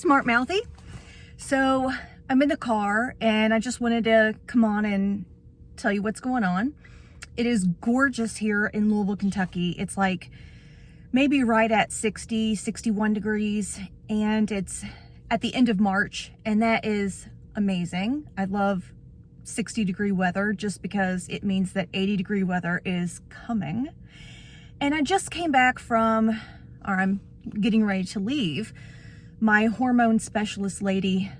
smart mouthy. So I'm in the car and I just wanted to come on and tell you what's going on. It is gorgeous here in Louisville, Kentucky. It's like maybe right at 60, 61 degrees, and it's at the end of March, and that is amazing. I love 60-degree weather just because it means that 80-degree weather is coming. And I just came back from, or I'm getting ready to leave, my hormone specialist lady.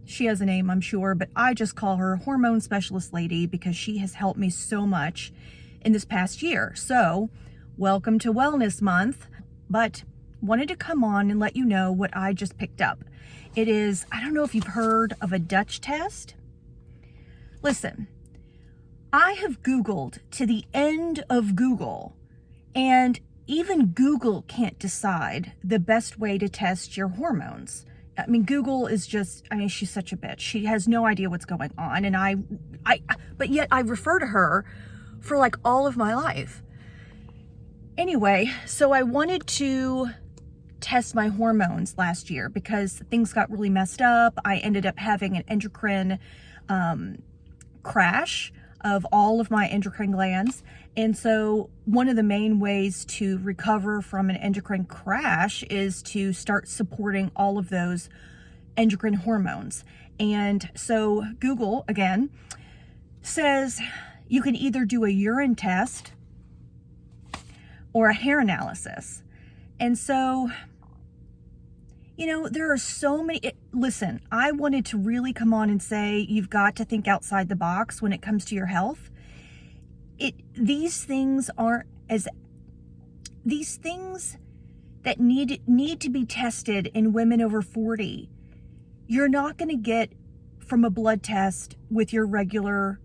She has a name, I'm sure, but I just call her hormone specialist lady because she has helped me so much in this past year. So welcome to Wellness Month, but wanted to come on and let you know what I just picked up. It is, I don't know if you've heard of a Dutch test. Listen, I have Googled to the end of Google, and even Google can't decide the best way to test your hormones. I mean, Google is just, I mean, she's such a bitch. She has no idea what's going on. And but yet I refer to her for like all of my life. Anyway, so I wanted to test my hormones last year because things got really messed up. I ended up having an endocrine crash of all of my endocrine glands. And so one of the main ways to recover from an endocrine crash is to start supporting all of those endocrine hormones. And so Google, again, says you can either do a urine test or a hair analysis. And so, you know, there are so many, listen, I wanted to really come on and say, you've got to think outside the box when it comes to your health. These things that need to be tested in women over 40, you're not going to get from a blood test with your regular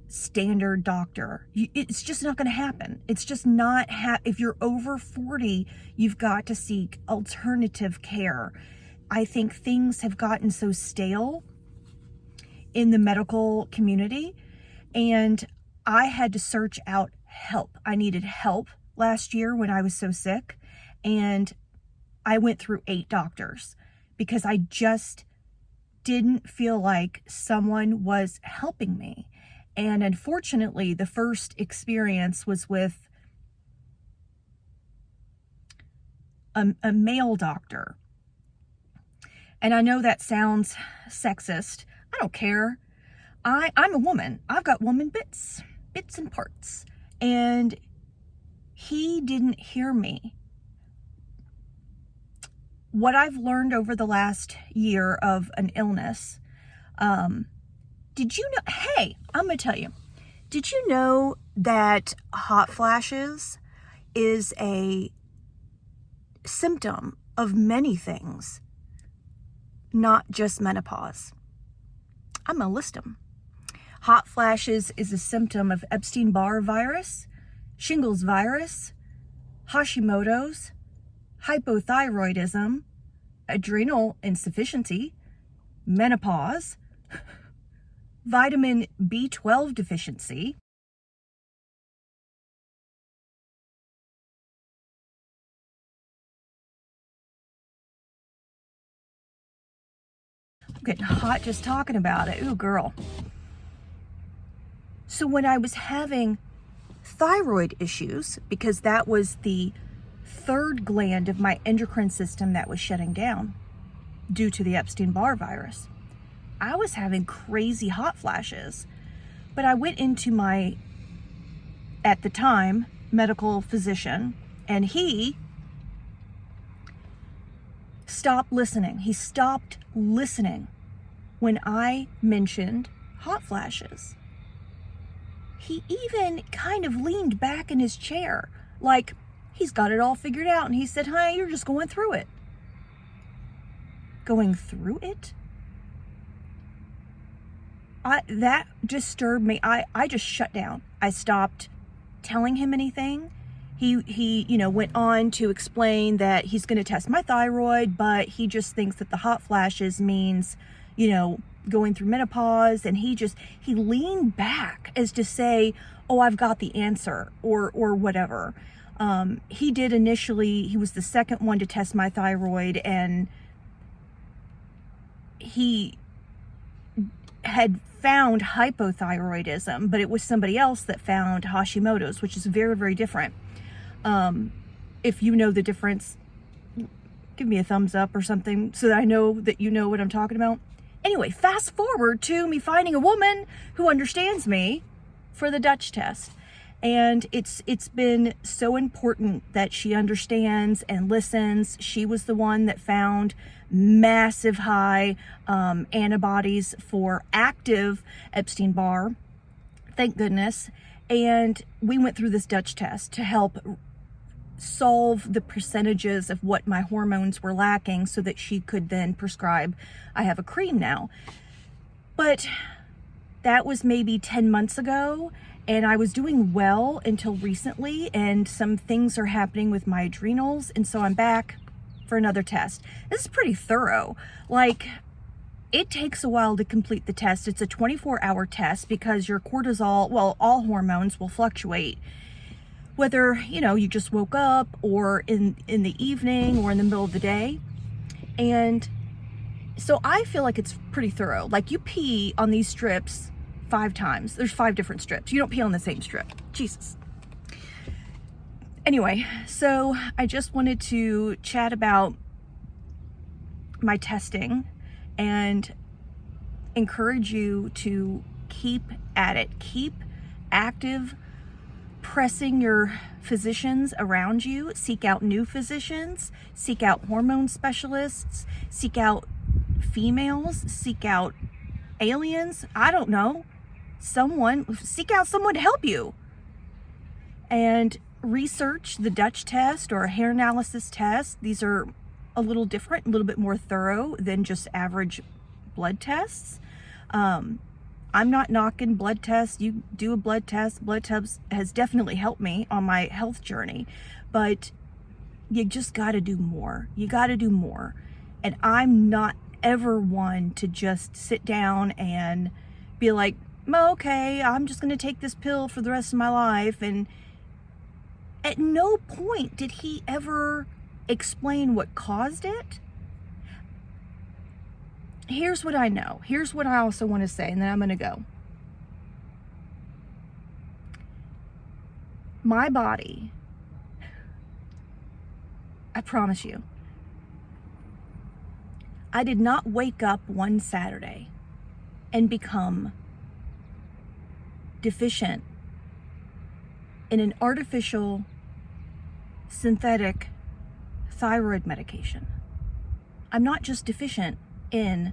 standard doctor. It's just not going to happen. It's just not, if you're over 40, you've got to seek alternative care. I think things have gotten so stale in the medical community, and I had to search out help. I needed help last year when I was so sick, and I went through 8 doctors because I just didn't feel like someone was helping me. And unfortunately, the first experience was with a male doctor. And I know that sounds sexist. I don't care. I'm a woman. I've got woman bits and parts. And he didn't hear me. What I've learned over the last year of an illness, did you know, hey, I'm going to tell you, did you know that hot flashes is a symptom of many things, not just menopause? I'm going to list them. Hot flashes is a symptom of EPSTEIN Barr virus, shingles virus, Hashimoto's, hypothyroidism, adrenal insufficiency, menopause, vitamin B12 deficiency, I'm getting hot just talking about it. Ooh, girl. So when I was having thyroid issues, because that was the third gland of my endocrine system that was shutting down due to the EPSTEIN Barr virus, I was having crazy hot flashes. But I went into my, at the time, medical physician, and he stopped listening. He stopped listening when I mentioned hot flashes. He even kind of leaned back in his chair, like he's got it all figured out. And he said, "Honey, you're just going through it." Going through it? That disturbed me. I just shut down. I stopped telling him anything. He went on to explain that he's going to test my thyroid, but he just thinks that the hot flashes means, going through menopause. And he leaned back as to say, "Oh, I've got the answer," or whatever. He did initially. He was the second one to test my thyroid, and he had found hypothyroidism, but it was somebody else that found Hashimoto's, which is very, very different. If you know the difference, give me a thumbs up or something so that I know that you know what I'm talking about. Anyway, fast forward to me finding a woman who understands me for the Dutch test. And it's been so important that she understands and listens. She was the one that found massive high antibodies for active Epstein-Barr, thank goodness. And we went through this Dutch test to help solve the percentages of what my hormones were lacking so that she could then prescribe. I have a cream now. But that was maybe 10 months ago. And I was doing well until recently, and some things are happening with my adrenals, and so I'm back for another test. This is pretty thorough. Like, it takes a while to complete the test. It's a 24-hour test because your cortisol, well, all hormones will fluctuate. Whether, you know, you just woke up or in the evening or in the middle of the day. And so I feel like it's pretty thorough. Like, you pee on these strips 5 times. There's 5 different strips. You don't pee on the same strip. Jesus. Anyway, so I just wanted to chat about my testing and encourage you to keep at it. Keep active, pressing your physicians around you. Seek out new physicians. Seek out hormone specialists. Seek out females. Seek out aliens. I don't know. Seek out someone to help you. And research the Dutch test or a hair analysis test. These are a little different, a little bit more thorough than just average blood tests. I'm not knocking blood tests. You do a blood test. Blood test has definitely helped me on my health journey, but you just got to do more. You got to do more. And I'm not ever one to just sit down and be like, okay, I'm just going to take this pill for the rest of my life. And at no point did he ever explain what caused it. Here's what I know. Here's what I also want to say, and then I'm going to go. My body, I promise you, I did not wake up one Saturday and become deficient in an artificial synthetic thyroid medication. I'm not just deficient in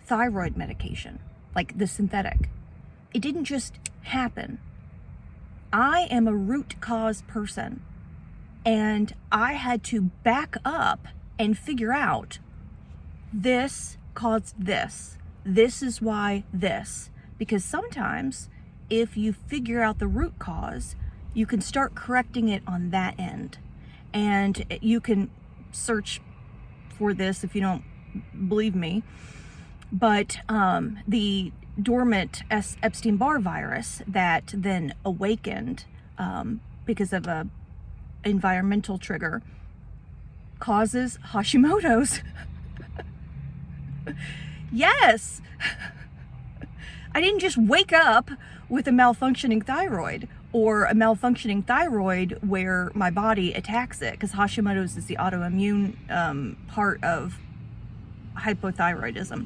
thyroid medication, like the synthetic. It didn't just happen. I am a root cause person, and I had to back up and figure out this caused this. This is why this. Because sometimes if you figure out the root cause, you can start correcting it on that end. And you can search for this if you don't believe me. But the dormant Epstein-Barr virus that then awakened because of a environmental trigger causes Hashimoto's. Yes. I didn't just wake up with a malfunctioning thyroid or a malfunctioning thyroid where my body attacks it, because Hashimoto's is the autoimmune part of hypothyroidism.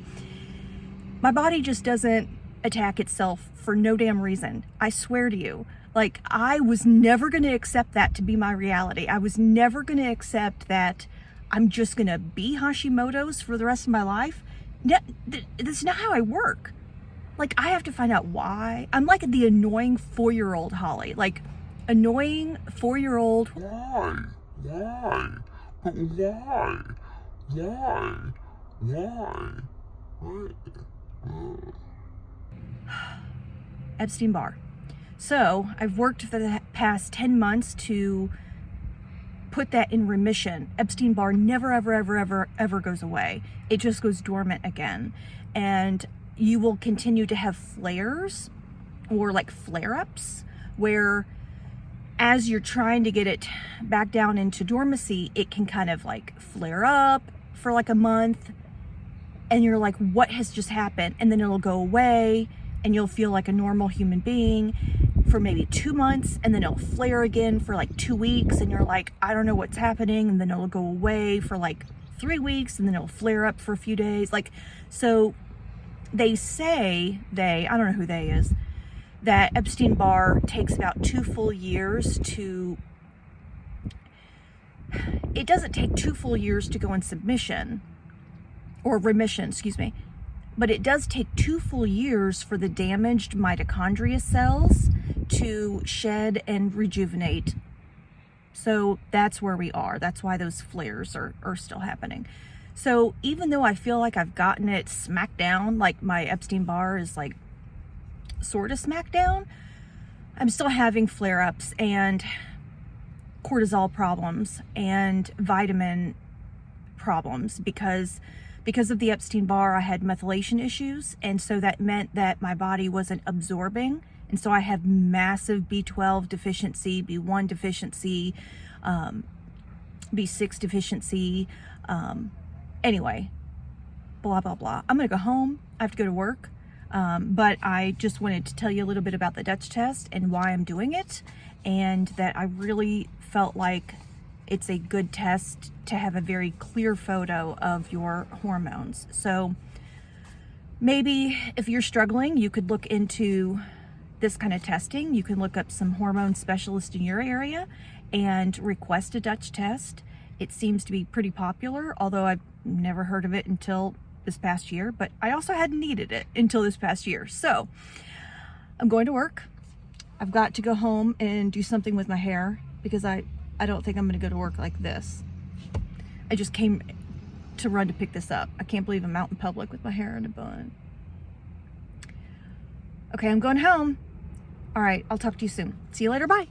My body just doesn't attack itself for no damn reason. I swear to you. Like, I was never going to accept that to be my reality. I was never going to accept that I'm just going to be Hashimoto's for the rest of my life. That's not how I work. Like, I have to find out why. I'm like the annoying 4-year-old Holly. Like, annoying 4-year-old. Why? But why? Epstein-Barr. So, I've worked for the past 10 months to put that in remission. Epstein-Barr never, ever goes away. It just goes dormant again. And you will continue to have flares or like flare-ups where as you're trying to get it back down into dormancy, it can kind of like flare up for like a month, and you're like, what has just happened? And then it'll go away and you'll feel like a normal human being for maybe 2 months, and then it'll flare again for like 2 weeks, and you're like, I don't know what's happening, and then it'll go away for like 3 weeks, and then it'll flare up for a few days. Like, so they say, I don't know who they is, that Epstein-Barr takes about 2 full years to, it doesn't take 2 full years to go in submission, or remission, excuse me, but it does take 2 full years for the damaged mitochondria cells to shed and rejuvenate. So that's where we are. That's why those flares are still happening. So even though I feel like I've gotten it smacked down, like my Epstein-Barr is like sort of smacked down, I'm still having flare-ups and cortisol problems and vitamin problems because of the Epstein-Barr. I had methylation issues, and so that meant that my body wasn't absorbing, and so I have massive B12 deficiency, B1 deficiency, B6 deficiency, anyway, blah blah blah. I'm gonna go home. I have to go to work, but I just wanted to tell you a little bit about the Dutch test and why I'm doing it, and that I really felt like it's a good test to have a very clear photo of your hormones. So maybe if you're struggling, you could look into this kind of testing. You can look up some hormone specialists in your area and request a Dutch test. It seems to be pretty popular, although I've never heard of it until this past year, but I also hadn't needed it until this past year. So I'm going to work. I've got to go home and do something with my hair because I don't think I'm going to go to work like this. I just came to run to pick this up. I can't believe I'm out in public with my hair in a bun. Okay, I'm going home. All right, I'll talk to you soon. See you later. Bye.